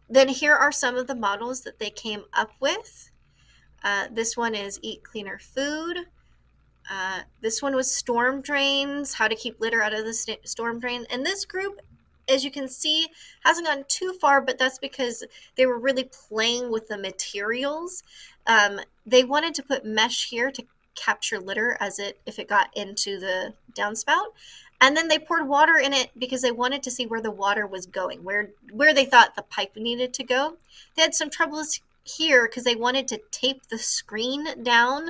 Then here are some of the models that they came up with. This one is Eat Cleaner Food. This one was storm drains, how to keep litter out of the storm drain. And this group, as you can see, hasn't gone too far, but that's because they were really playing with the materials. They wanted to put mesh here to capture litter as it if it got into the downspout. And then they poured water in it because they wanted to see where the water was going, where they thought the pipe needed to go. They had some troubles here because they wanted to tape the screen down,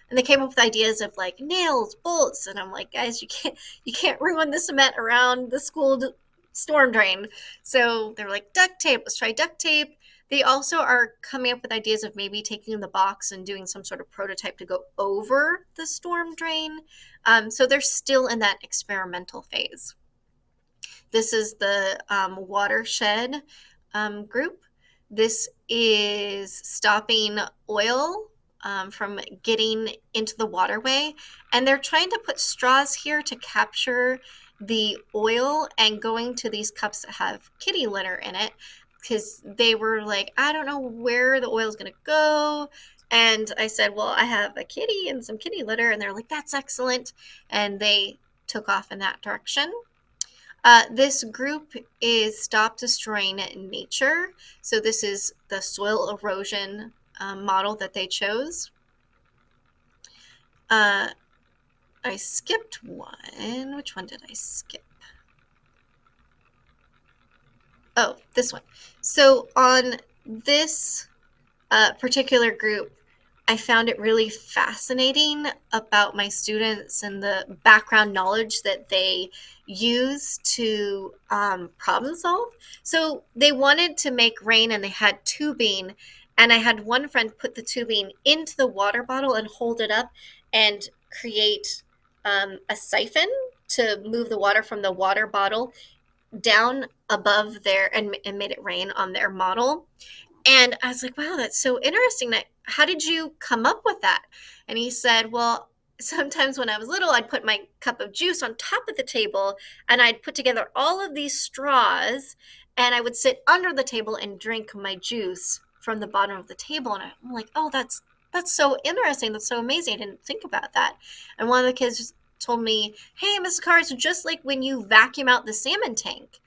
and they came up with ideas of like nails, bolts, and I'm like, guys, you can't ruin the cement around the school storm drain. So they're like, duct tape, let's try duct tape. They also are coming up with ideas of maybe taking the box and doing some sort of prototype to go over the storm drain. So they're still in that experimental phase. This is the watershed group. This is stopping oil from getting into the waterway. And they're trying to put straws here to capture the oil and going to these cups that have kitty litter in it, because they were like, I don't know where the oil is going to go. And I said, well, I have a kitty and some kitty litter. And they're like, that's excellent. And they took off in that direction. This group is Stop Destroying Nature. So this is the soil erosion model that they chose. I skipped one. Which one did I skip? Oh, this one. So on this particular group, I found it really fascinating about my students and the background knowledge that they use to problem solve. So they wanted to make rain and they had tubing, and I had one friend put the tubing into the water bottle and hold it up and create a siphon to move the water from the water bottle down above there, and made it rain on their model. And I was like, wow, that's so interesting. How did you come up with that? And he said, well, sometimes when I was little, I'd put my cup of juice on top of the table and I'd put together all of these straws and I would sit under the table and drink my juice from the bottom of the table. And I'm like, oh, that's so interesting. That's so amazing. I didn't think about that. And one of the kids told me, hey, Mrs. Carr, it's just like when you vacuum out the salmon tank.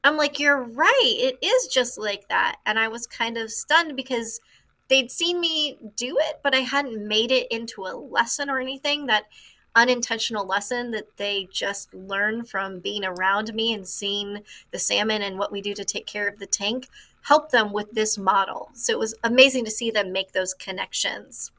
I'm like, you're right. It is just like that. And I was kind of stunned because they'd seen me do it, but I hadn't made it into a lesson or anything. That unintentional lesson that they just learn from being around me and seeing the salmon and what we do to take care of the tank helped them with this model. So it was amazing to see them make those connections.